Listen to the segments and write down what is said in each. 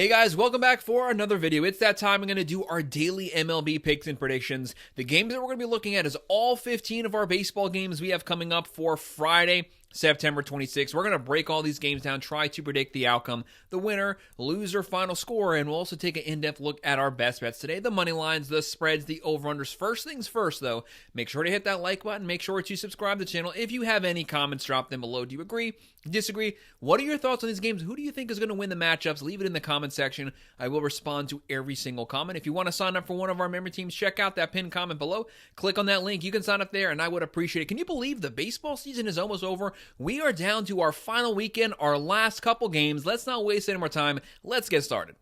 Hey guys, welcome back for another video. It's that time. I'm going to do our daily MLB picks and predictions. The games that we're going to be looking at is all 15 of our baseball games we have coming up for Friday, September 26th. We're going to break all these games down, try to predict the outcome, the winner, loser, final score, and we'll also take an in-depth look at our best bets today, the money lines, the spreads, the over-unders. First things first, though, make sure to hit that like button. Make sure to subscribe to the channel. If you have any comments, drop them below. Do you agree? Disagree? What are your thoughts on these games? Who do you think is going to win the matchups? Leave it in the comment section. I will respond to every single comment. If you want to sign up for one of our member teams, check out that pinned comment below. Click on that link. You can sign up there, and I would appreciate it. Can you believe the baseball season is almost over? We are down to our final weekend, our last couple games. Let's not waste any more time. Let's get started.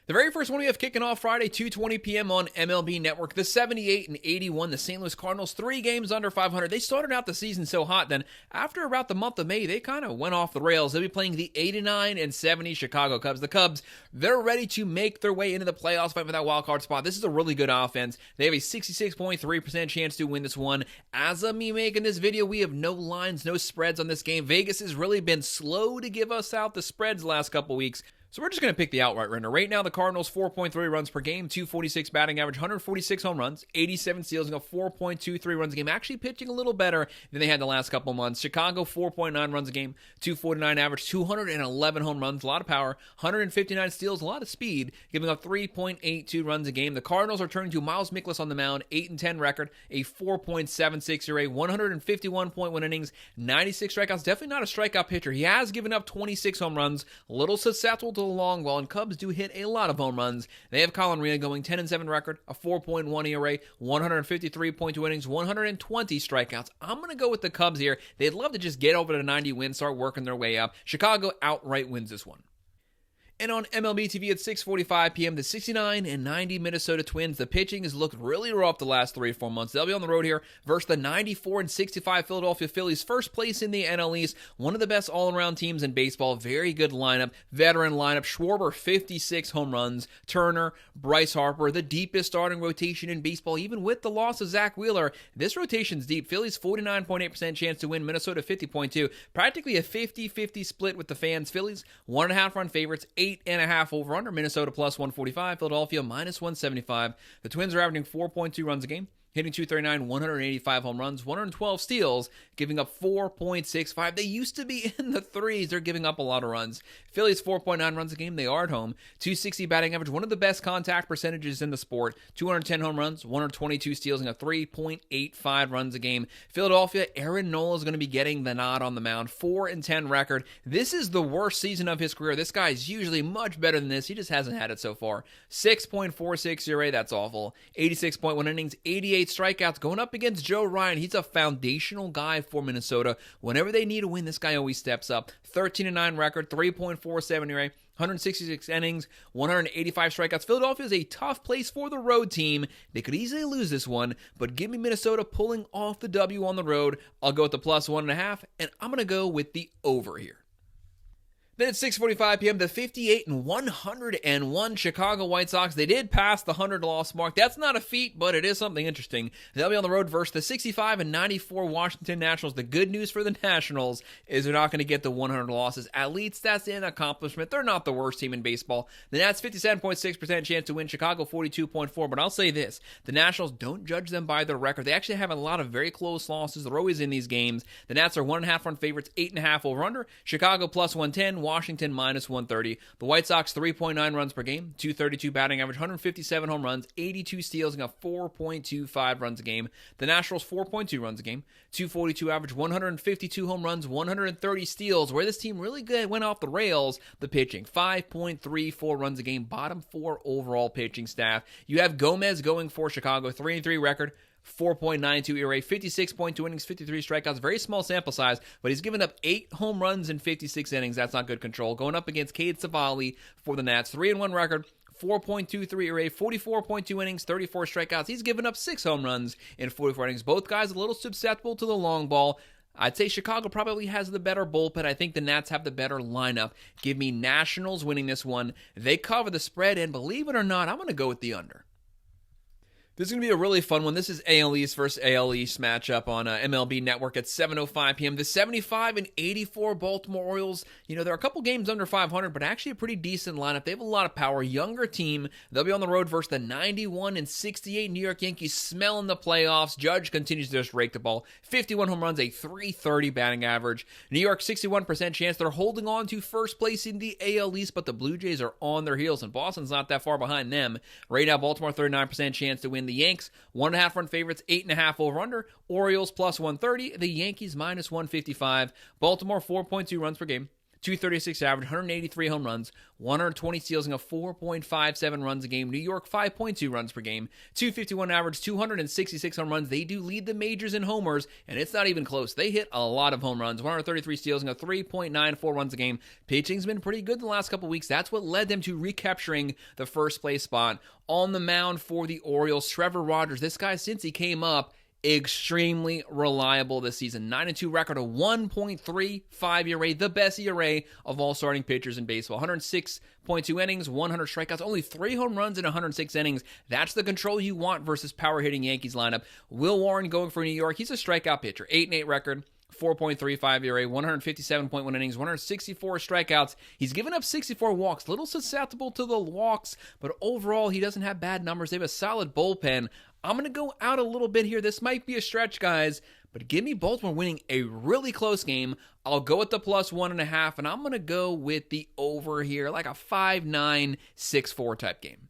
The very first one we have kicking off Friday, 2:20 p.m. on MLB Network. The 78-81, the St. Louis Cardinals, 3 games under 500. They started out the season so hot, then after about the month of May, they kind of went off the rails. They'll be playing the 89-70 Chicago Cubs. The Cubs, they're ready to make their way into the playoffs, fight for that wild card spot. This is a really good offense. They have a 66.3% chance to win this one. As of me making this video, we have no lines, no spreads on this game. Vegas has really been slow to give us out the spreads the last couple weeks. So we're just going to pick the outright winner. Right now, the Cardinals, 4.3 runs per game, 246 batting average, 146 home runs, 87 steals, and 4.23 runs a game. Actually pitching a little better than they had the last couple months. Chicago, 4.9 runs a game, 249 average, 211 home runs, a lot of power, 159 steals, a lot of speed, giving up 3.82 runs a game. The Cardinals are turning to Miles Mikolas on the mound, 8-10 record, a 4.76 ERA, 151.1 innings, 96 strikeouts. Definitely not a strikeout pitcher. He has given up 26 home runs, a little susceptible to the long ball, and Cubs do hit a lot of home runs. They have Colin Rina going 10-7 record, a 4.1 ERA, 153.2 innings, 120 strikeouts. I'm going to go with the Cubs here. They'd love to just get over to 90 wins, start working their way up. Chicago outright wins this one. And on MLB TV at 6:45 p.m., the 69-90 Minnesota Twins. The pitching has looked really rough the last 3 or 4 months. They'll be on the road here versus the 94-65 Philadelphia Phillies. First place in the NL East. One of the best all-around teams in baseball. Very good lineup. Veteran lineup. Schwarber, 56 home runs. Turner, Bryce Harper, the deepest starting rotation in baseball. Even with the loss of Zach Wheeler, this rotation's deep. Phillies, 49.8% chance to win. Minnesota, 50.2. Practically a 50-50 split with the fans. Phillies, 1.5 run favorites. 8.5 over under. Minnesota plus 145. Philadelphia minus 175. The Twins are averaging 4.2 runs a game, hitting 239, 185 home runs, 112 steals, giving up 4.65. They used to be in the threes. They're giving up a lot of runs. Phillies 4.9 runs a game. They are at home. 260 batting average, one of the best contact percentages in the sport. 210 home runs, 122 steals, and a 3.85 runs a game. Philadelphia, Aaron Nola is going to be getting the nod on the mound. 4-10 record. This is the worst season of his career. This guy is usually much better than this. He just hasn't had it so far. 6.46 ERA. That's awful. 86.1 innings, 88 strikeouts, going up against Joe Ryan. He's a foundational guy for Minnesota. Whenever they need a win, this guy always steps up. 13-9 record, 3.47 ERA, 166 innings, 185 strikeouts. Philadelphia is a tough place for the road team. They could easily lose this one, but give me Minnesota pulling off the W on the road. I'll go with the plus 1.5, and I'm going to go with the over here. Then at 6:45 p.m., the 58-101 Chicago White Sox. They did pass the 100-loss mark. That's not a feat, but it is something interesting. They'll be on the road versus the 65-94 Washington Nationals. The good news for the Nationals is they're not going to get the 100 losses. At least that's an accomplishment. They're not the worst team in baseball. The Nats, 57.6% chance to win. Chicago, 42.4%. But I'll say this. The Nationals, don't judge them by their record. They actually have a lot of very close losses. They're always in these games. The Nats are 1.5 run favorites, 8.5 over under. Chicago plus 110. Washington minus 130. The White Sox, 3.9 runs per game, 232 batting average, 157 home runs, 82 steals, and a 4.25 runs a game. The Nationals, 4.2 runs a game, 242 average, 152 home runs, 130 steals. Where this team really good went off the rails, the pitching, 5.34 runs a game, bottom 4 overall pitching staff. You have Gomez going for Chicago, 3-3 record, 4.92 ERA, 56.2 innings, 53 strikeouts. Very small sample size, but he's given up 8 home runs in 56 innings. That's not good control. Going up against Cade Savali for the Nats. 3-1 record, 4.23 ERA, 44.2 innings, 34 strikeouts. He's given up 6 home runs in 44 innings. Both guys a little susceptible to the long ball. I'd say Chicago probably has the better bullpen. I think the Nats have the better lineup. Give me Nationals winning this one. They cover the spread, and believe it or not, I'm going to go with the under. This is going to be a really fun one. This is AL East versus AL East matchup on MLB Network at 7:05 p.m. The 75 and 84 Baltimore Orioles, they're a couple games under 500, but actually a pretty decent lineup. They have a lot of power. Younger team. They'll be on the road versus the 91 and 68 New York Yankees, smelling the playoffs. Judge continues to just rake the ball. 51 home runs, a .330 batting average. New York, 61% chance. They're holding on to first place in the AL East, but the Blue Jays are on their heels, and Boston's not that far behind them. Right now, Baltimore, 39% chance to win. The Yanks, 1.5 run favorites, 8.5 over under. Orioles plus 130. The Yankees minus 155. Baltimore, 4.2 runs per game. 236 average, 183 home runs, 120 steals, and a 4.57 runs a game. New York, 5.2 runs per game, 251 average, 266 home runs. They do lead the majors in homers, and it's not even close. They hit a lot of home runs, 133 steals, and a 3.94 runs a game. Pitching's been pretty good the last couple weeks. That's what led them to recapturing the first place spot. On the mound for the Orioles, Trevor Rogers. This guy, since he came up, extremely reliable this season. 9-2 record, a 1.35 ERA, the best ERA of all starting pitchers in baseball. 106.2 innings, 100 strikeouts, only 3 home runs in 106 innings. That's the control you want versus power-hitting Yankees lineup. Will Warren going for New York. He's a strikeout pitcher. 8-8 record. 4.35 ERA, 157.1 innings, 164 strikeouts. He's given up 64 walks, little susceptible to the walks, but overall he doesn't have bad numbers. They have a solid bullpen. I'm going to go out a little bit here. This might be a stretch, guys, but give me Baltimore winning a really close game. I'll go with the plus 1.5, and I'm going to go with the over here, like a 5-9, 6-4 type game.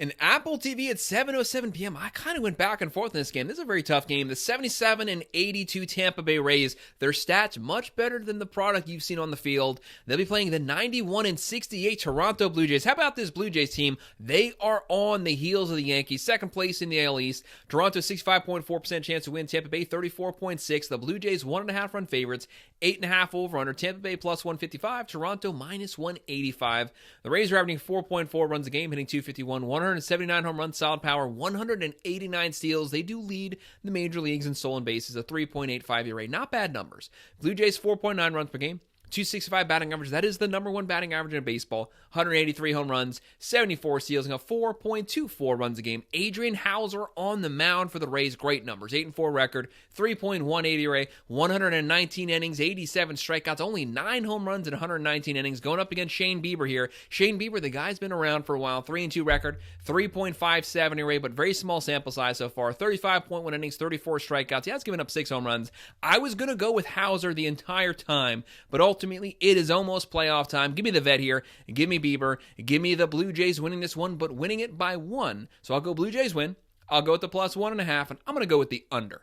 And Apple TV at 7:07 p.m. I kind of went back and forth in this game. This is a very tough game. The 77 and 82 Tampa Bay Rays, their stats much better than the product you've seen on the field. They'll be playing the 91 and 68 Toronto Blue Jays. How about this Blue Jays team? They are on the heels of the Yankees, second place in the AL East. Toronto 65.4% chance to win. Tampa Bay 34.6. The Blue Jays 1.5 run favorites, 8.5 over under. Tampa Bay plus 155. Toronto minus 185. The Rays are averaging 4.4 runs a game, hitting 251. 179 home runs, solid power, 189 steals. They do lead the major leagues in stolen bases, a 3.85 ERA. Not bad numbers. Blue Jays 4.9 runs per game. 265 batting average. That is the number one batting average in baseball. 183 home runs, 74 steals, and a 4.24 runs a game. Adrian Hauser on the mound for the Rays. Great numbers. 8-4 record, 3.18 ERA, 119 innings, 87 strikeouts, only 9 home runs in 119 innings. Going up against Shane Bieber here. Shane Bieber, the guy's been around for a while. 3-2 record, 3.57 ERA, but very small sample size so far. 35.1 innings, 34 strikeouts. He has given up 6 home runs. I was going to go with Hauser the entire time, but ultimately, it is almost playoff time. Give me the vet here, and give me Bieber, and give me the Blue Jays winning this one, but winning it by 1. So I'll go Blue Jays win. I'll go with the plus 1.5, and I'm going to go with the under.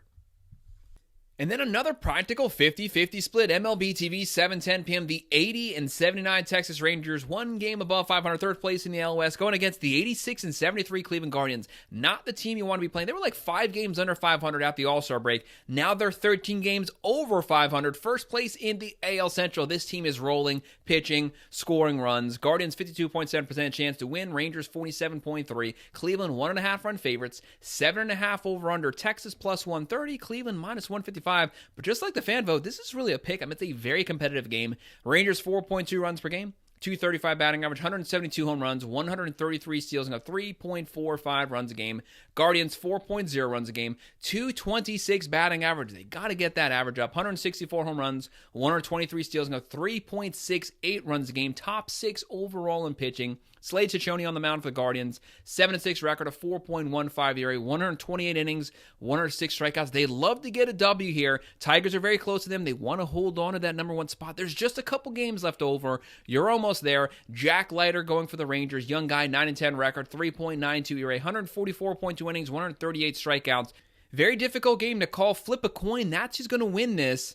And then another practical 50-50 split. MLB TV, 7:10 p.m. The 80 and 79 Texas Rangers, one game above 500, third place in the AL West, going against the 86 and 73 Cleveland Guardians. Not the team you want to be playing. They were like 5 games under 500 at the All-Star break. Now they're 13 games over 500, first place in the AL Central. This team is rolling, pitching, scoring runs. Guardians 52.7% chance to win. Rangers 47.3. Cleveland 1.5 run favorites. 7.5 over under. Texas plus 130. Cleveland minus 155. But just like the fan vote, this is really a pick. It's a very competitive game. Rangers 4.2 runs per game. 235 batting average, 172 home runs, 133 steals, and a 3.45 runs a game. Guardians 4.0 runs a game, 226 batting average. They got to get that average up. 164 home runs, 123 steals, and a 3.68 runs a game. Top 6 overall in pitching. Slade Ciccone on the mound for the Guardians. 7-6 record, a 4.15 ERA, 128 innings, 106 strikeouts. They love to get a W here. Tigers are very close to them. They want to hold on to that number 1 spot. There's just a couple games left over. You're almost there. Jack Leiter going for the Rangers. Young guy, 9-10 record, 3.92 ERA, 144.2 innings, 138 strikeouts. Very difficult game to call. Flip a coin. That's who's going to win this.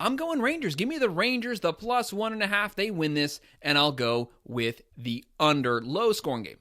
I'm going Rangers. Give me the Rangers, the plus 1.5. They win this, and I'll go with the under. Low scoring game.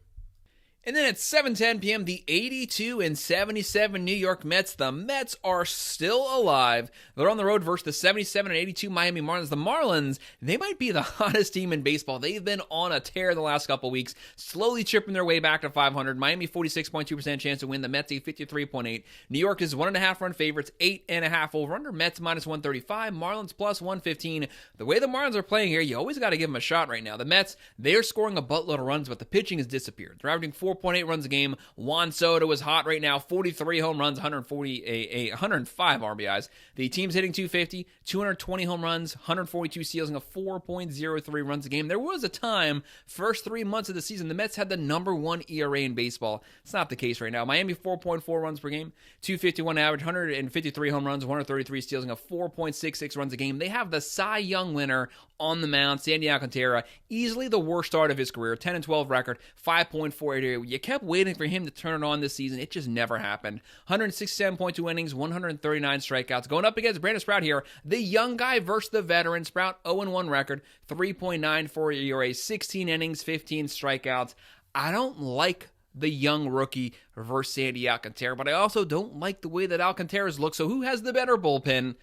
And then at 7:10 p.m., the 82 and 77 New York Mets. The Mets are still alive. They're on the road versus the 77 and 82 Miami Marlins. The Marlins, they might be the hottest team in baseball. They've been on a tear the last couple weeks, slowly chipping their way back to 500. Miami 46.2% chance to win. The Mets 53.8. New York is 1.5 run favorites, 8.5 over under. Mets minus 135. Marlins plus 115. The way the Marlins are playing here, you always got to give them a shot right now. The Mets, they're scoring a buttload of runs, but the pitching has disappeared. They're averaging 4.8 runs a game. Juan Soto is hot right now, 43 home runs, 105 RBIs. The team's hitting 250, 220 home runs, 142 steals, and a 4.03 runs a game. There was a time, first 3 months of the season, the Mets had the number 1 ERA in baseball. It's not the case right now. Miami, 4.4 runs per game, 251 average, 153 home runs, 133 steals, and a 4.66 runs a game. They have the Cy Young winner on the mound, Sandy Alcantara, easily the worst start of his career, 10-12 record, 5.48. You kept waiting for him to turn it on this season. It just never happened. 167.2 innings, 139 strikeouts. Going up against Brandon Sprout here, the young guy versus the veteran. Sprout 0-1 record, 3.94 ERA, 16 innings, 15 strikeouts. I don't like the young rookie versus Sandy Alcantara, but I also don't like the way that Alcantara's look. So who has the better bullpen?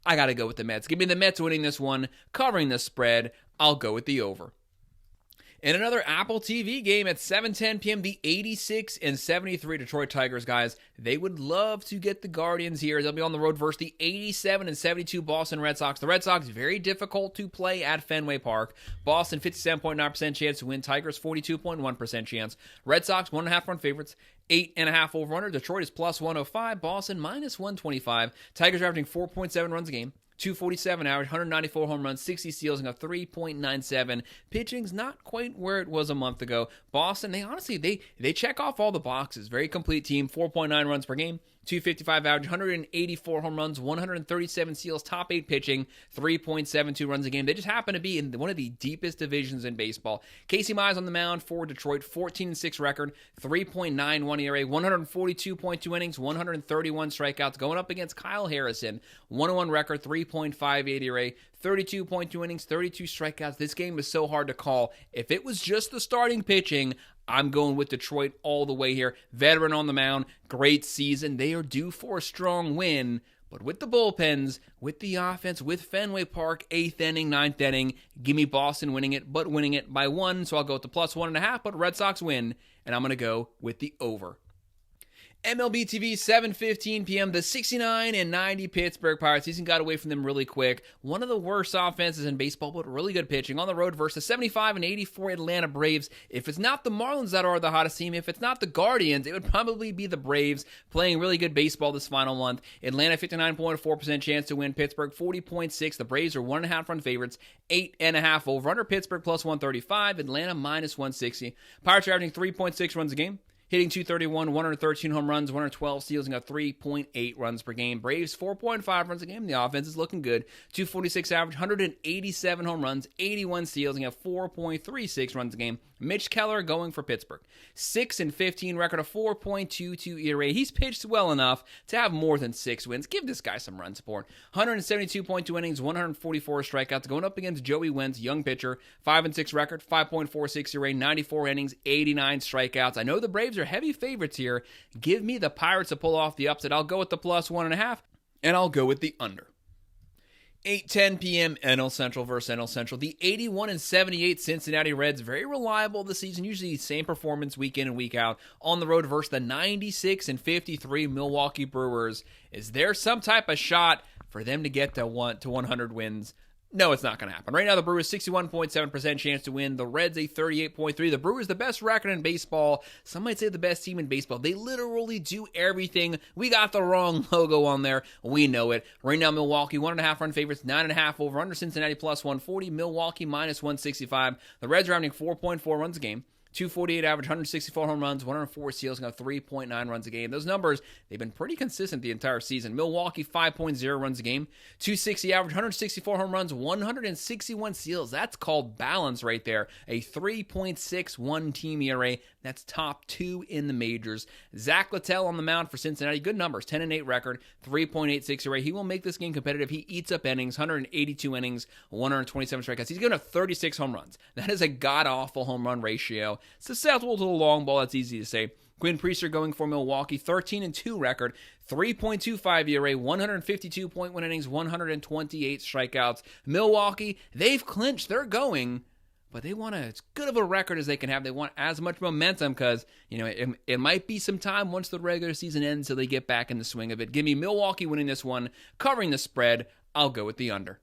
I got to go with the Mets. Give me the Mets winning this one, covering the spread. I'll go with the over. In another Apple TV game at 7:10 p.m., the 86-73 Detroit Tigers, guys, they would love to get the Guardians here. They'll be on the road versus the 87-72 Boston Red Sox. The Red Sox, very difficult to play at Fenway Park. Boston, 57.9% chance to win. Tigers, 42.1% chance. Red Sox, 1.5 run favorites. 8.5 over-under. Detroit is plus 105. Boston, minus 125. Tigers are averaging 4.7 runs a game. 247 average, 194 home runs, 60 steals, and a 3.97. Pitching's not quite where it was a month ago. Boston, they check off all the boxes. Very complete team, 4.9 runs per game, 255 average, 184 home runs, 137 steals, top 8 pitching, 3.72 runs a game. They just happen to be in one of the deepest divisions in baseball. Casey Mize on the mound for Detroit, 14-6 record, 3.91 ERA, 142.2 innings, 131 strikeouts. Going up against Kyle Harrison, 101 record, 3.58 ERA, 32.2 innings, 32 strikeouts. This game is so hard to call. If it was just the starting pitching, I'm going with Detroit all the way here. Veteran on the mound, great season. They are due for a strong win. But with the bullpens, with the offense, with Fenway Park, 8th inning, 9th inning, give me Boston winning it, but winning it by 1. So I'll go with the plus 1.5, but Red Sox win. And I'm going to go with the over. MLB TV, 7:15 p.m., the 69-90 Pittsburgh Pirates. Season got away from them really quick. One of the worst offenses in baseball, but really good pitching. On the road versus the 75-84 Atlanta Braves. If it's not the Marlins that are the hottest team, if it's not the Guardians, it would probably be the Braves playing really good baseball this final month. Atlanta, 59.4% chance to win. Pittsburgh, 40.6. The Braves are 1.5 run favorites. 8.5 over. Under Pittsburgh, plus 135. Atlanta, minus 160. Pirates are averaging 3.6 runs a game. Hitting 231, 113 home runs, 112 steals, and got 3.8 runs per game. Braves, 4.5 runs a game. The offense is looking good. 246 average, 187 home runs, 81 steals, and got 4.36 runs a game. Mitch Keller going for Pittsburgh. 6-15 record, a 4.22 ERA. He's pitched well enough to have more than 6 wins. Give this guy some run support. 172.2 innings, 144 strikeouts. Going up against Joey Wentz, young pitcher. 5-6 record, 5.46 ERA, 94 innings, 89 strikeouts. I know the Braves are heavy favorites here. Give me the Pirates to pull off the upset. I'll go with the plus 1.5, and I'll go with the under. 8:10 p.m. NL Central versus NL Central. The 81-78 Cincinnati Reds, very reliable this season, usually same performance week in and week out. On the road versus the 96-53 Milwaukee Brewers. Is there some type of shot for them to get to 100 wins? No, it's not going to happen. Right now, the Brewers, 61.7% chance to win. The Reds, a 38.3%. The Brewers, the best record in baseball. Some might say the best team in baseball. They literally do everything. We got the wrong logo on there. We know it. Right now, Milwaukee, 1.5 run favorites, 9.5 over. Under Cincinnati, plus 140. Milwaukee, minus 165. The Reds are averaging 4.4 runs a game. 248 average, 164 home runs, 104 steals, and 3.9 runs a game. Those numbers, they've been pretty consistent the entire season. Milwaukee, 5.0 runs a game, 260 average, 164 home runs, 161 steals. That's called balance right there. A 3.61 team ERA. That's top 2 in the majors. Zach Littell on the mound for Cincinnati. Good numbers, 10-8 record, 3.86 ERA. He will make this game competitive. He eats up innings, 182 innings, 127 strikeouts. He's going to have 36 home runs. That is a god-awful home run ratio. Susceptible to the long ball, that's easy to say. Quinn Priester going for Milwaukee, 13-2 record, 3.25 ERA, 152.1 innings, 128 strikeouts. Milwaukee, they've clinched, they're going, but they want as good of a record as they can have. They want as much momentum because, it might be some time once the regular season ends until they get back in the swing of it. Give me Milwaukee winning this one, covering the spread. I'll go with the under.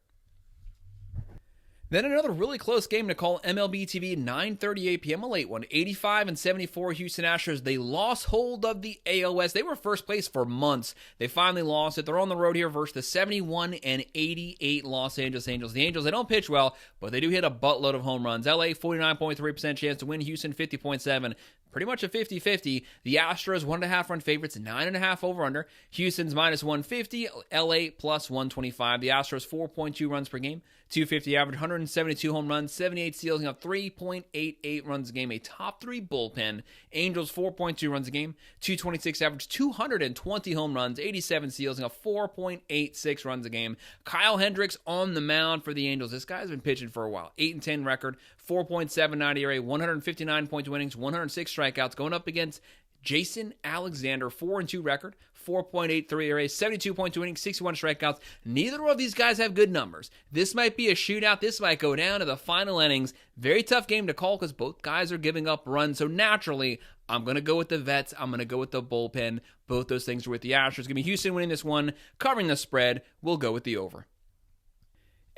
Then another really close game to call, MLB TV, 9:38 p.m., a late one. 85-74 Houston Astros. They lost hold of the AL West. They were first place for months. They finally lost it. They're on the road here versus the 71-88 Los Angeles Angels. The Angels, they don't pitch well, but they do hit a buttload of home runs. LA, 49.3% chance to win. Houston, 50.7%. Pretty much a 50-50. The Astros, 1.5 run favorites, 9.5 over under. Houston's minus 150. LA plus 125. The Astros, 4.2 runs per game, 250 average, 172 home runs, 78 steals, 3.88 runs a game. A top 3 bullpen. Angels, 4.2 runs a game, 226 average, 220 home runs, 87 steals, 4.86 runs a game. Kyle Hendricks on the mound for the Angels. This guy's been pitching for a while. 8-10 record, 4.79 ERA, 159.2 innings, 106 strikeouts, going up against Jason Alexander, 4-2 record, 4.83 ERA, 72.2 innings, 61 strikeouts. Neither of these guys have good numbers. This might be a shootout. This might go down to the final innings. Very tough game to call because both guys are giving up runs. So naturally, I'm going to go with the vets. I'm going to go with the bullpen. Both those things are with the Astros. Give me Houston winning this one, covering the spread. We'll go with the over.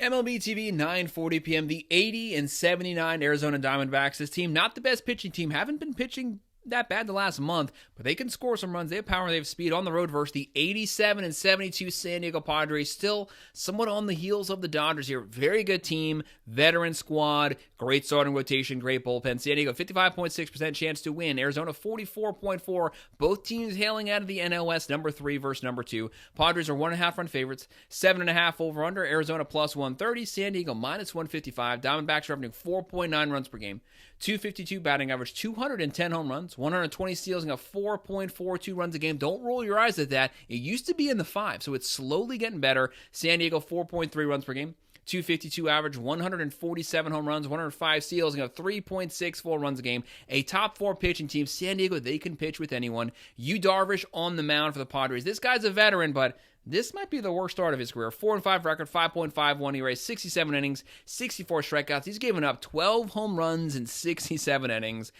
MLB TV, 9:40 p.m. The 80-79 Arizona Diamondbacks. This team, not the best pitching team, haven't been pitching that bad the last month, but they can score some runs. They have power, they have speed on the road versus the 87-72 San Diego Padres. Still somewhat on the heels of the Dodgers here. Very good team, veteran squad, great starting rotation, great bullpen. San Diego, 55.6% chance to win. Arizona, 44.4%. Both teams hailing out of the NL West, number 3 versus number 2. Padres are 1.5 run favorites, 7.5 over under. Arizona plus 130. San Diego minus 155. Diamondbacks are averaging 4.9 runs per game, 252 batting average, 210 home runs, 120 steals, and 4.42 runs a game. Don't roll your eyes at that. It used to be in the 5, so it's slowly getting better. San Diego, 4.3 runs per game, 252 average, 147 home runs, 105 steals, and 3.64 runs a game. A top 4 pitching team. San Diego, they can pitch with anyone. Yu Darvish on the mound for the Padres. This guy's a veteran, but this might be the worst start of his career. 4-5 record, 5.51 ERA, 67 innings, 64 strikeouts. He's given up 12 home runs in 67 innings.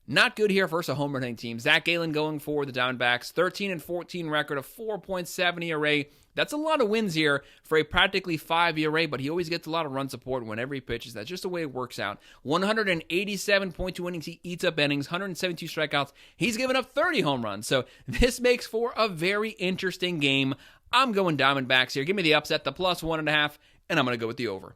Not good here versus a home running team. Zach Gallen going for the Diamondbacks. 13-14 record, a 4.7 ERA. That's a lot of wins here for a practically 5 ERA, but he always gets a lot of run support whenever he pitches. That's just the way it works out. 187.2 innings. He eats up innings. 172 strikeouts. He's given up 30 home runs. So this makes for a very interesting game. I'm going Diamondbacks here. Give me the upset, the plus 1.5, and I'm going to go with the over.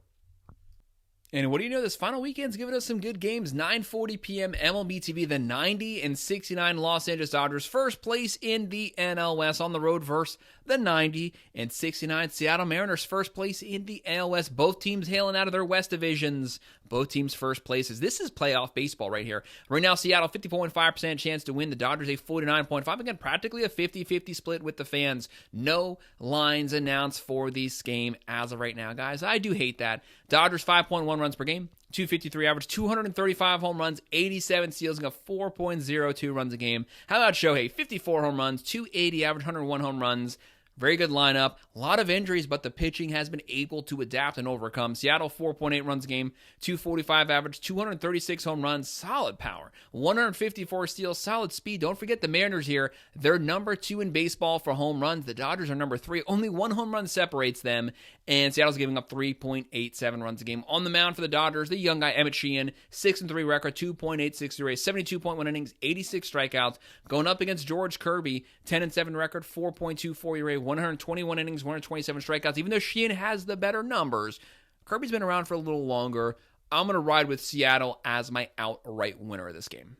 And what do you know? This final weekend's giving us some good games. 9:40 p.m. MLB TV, the 90-69 Los Angeles Dodgers, first place in the NL West on the road versus the 90-69 Seattle Mariners, first place in the AL West. Both teams hailing out of their West divisions. Both teams first places. This is playoff baseball right here. Right now, Seattle, 50.5% chance to win. The Dodgers, a 49.5%. Again, practically a 50-50 split with the fans. No lines announced for this game as of right now, guys. I do hate that. Dodgers, 5.1 runs per game, 253 average, 235 home runs, 87 steals, and 4.02 runs a game. How about Shohei? 54 home runs, 280 average, 101 home runs. Very good lineup. A lot of injuries, but the pitching has been able to adapt and overcome. Seattle, 4.8 runs a game, 245 average, 236 home runs, solid power, 154 steals, solid speed. Don't forget the Mariners here. They're number 2 in baseball for home runs. The Dodgers are number 3. Only 1 home run separates them, and Seattle's giving up 3.87 runs a game. On the mound for the Dodgers, the young guy, Emmett Sheehan, 6-3 record, 2.86 ERA, 72.1 innings, 86 strikeouts. Going up against George Kirby, 10-7 record, 4.24 ERA, 121 innings, 127 strikeouts. Even though Sheehan has the better numbers, Kirby's been around for a little longer. I'm going to ride with Seattle as my outright winner of this game.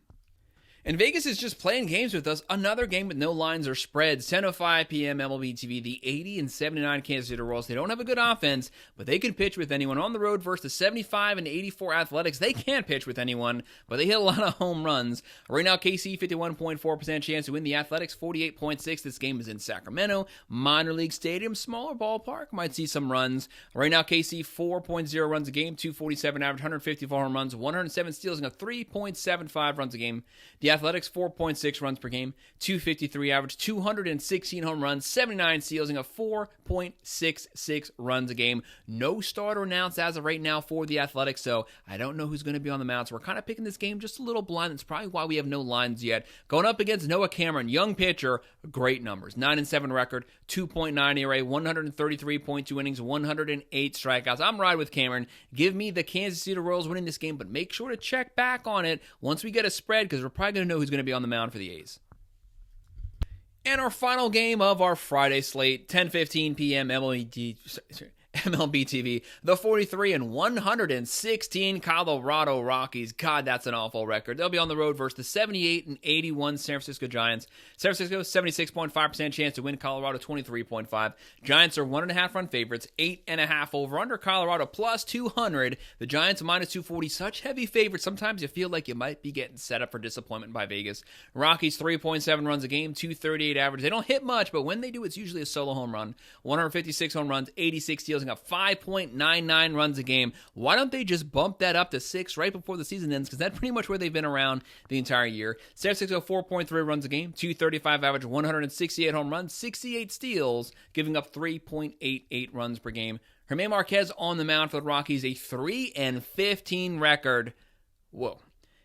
And Vegas is just playing games with us. Another game with no lines or spreads. 10:05 p.m. MLB TV. The 80-79 Kansas City Royals. They don't have a good offense, but they can pitch with anyone. On the road versus the 75-84 Athletics. They can't pitch with anyone, but they hit a lot of home runs. Right now, KC, 51.4% chance to win. The Athletics, 48.6%. This game is in Sacramento. Minor league stadium, smaller ballpark. Might see some runs. Right now, KC, 4.0 runs a game. 247 average, 154 home runs, 107 steals, and 3.75 runs a game. The The Athletics, 4.6 runs per game, 253 average, 216 home runs, 79 steals, and a 4.66 runs a game. No starter announced as of right now for the Athletics, so I don't know who's going to be on the mound. So we're kind of picking this game just a little blind. That's probably why we have no lines yet. Going up against Noah Cameron, young pitcher, great numbers. 9-7 record, 2.9 ERA, 133.2 innings, 108 strikeouts. I'm riding with Cameron. Give me the Kansas City Royals winning this game, but make sure to check back on it once we get a spread, because we're probably going to know who's going to be on the mound for the A's. And our final game of our Friday slate, 10:15 p.m. MLB TV, the 43-116 Colorado Rockies. God, that's an awful record. They'll be on the road versus the 78-81 San Francisco Giants. San Francisco, 76.5% chance to win. Colorado, 23.5. Giants are 1.5 run favorites, 8.5 over under. Colorado plus 200. The Giants minus 240. Such heavy favorites. Sometimes you feel like you might be getting set up for disappointment by Vegas. Rockies, 3.7 runs a game, 238 average. They don't hit much, but when they do, it's usually a solo home run. 156 home runs, 86 steals, and got 5.99 runs a game. Why don't they just bump that up to 6 right before the season ends? Because that's pretty much where they've been around the entire year. San Francisco, 4.3 runs a game, 235 average, 168 home runs, 68 steals, giving up 3.88 runs per game. Germán Marquez on the mound for the Rockies, a 3-15 record. Whoa.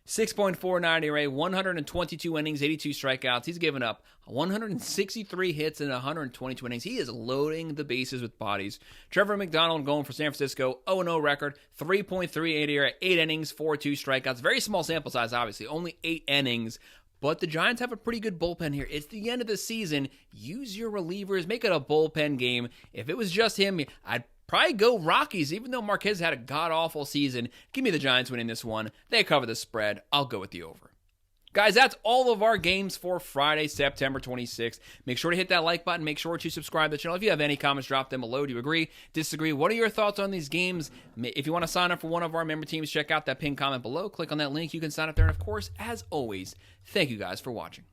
6.49 ERA, 122 innings, 82 strikeouts. He's given up 163 hits in 122 innings. He is loading the bases with bodies. Trevor McDonald going for San Francisco, 0-0 record, 3.38 ERA, 8 innings, 4.2 strikeouts. Very small sample size, obviously, only 8 innings. But the Giants have a pretty good bullpen here. It's the end of the season. Use your relievers. Make it a bullpen game. If it was just him, I'd probably go Rockies, even though Marquez had a god-awful season. Give me the Giants winning this one. They cover the spread. I'll go with the over. Guys, that's all of our games for Friday, September 26th. Make sure to hit that like button. Make sure to subscribe to the channel. If you have any comments, drop them below. Do you agree? Disagree? What are your thoughts on these games? If you want to sign up for one of our member teams, check out that pinned comment below. Click on that link. You can sign up there. And, of course, as always, thank you guys for watching.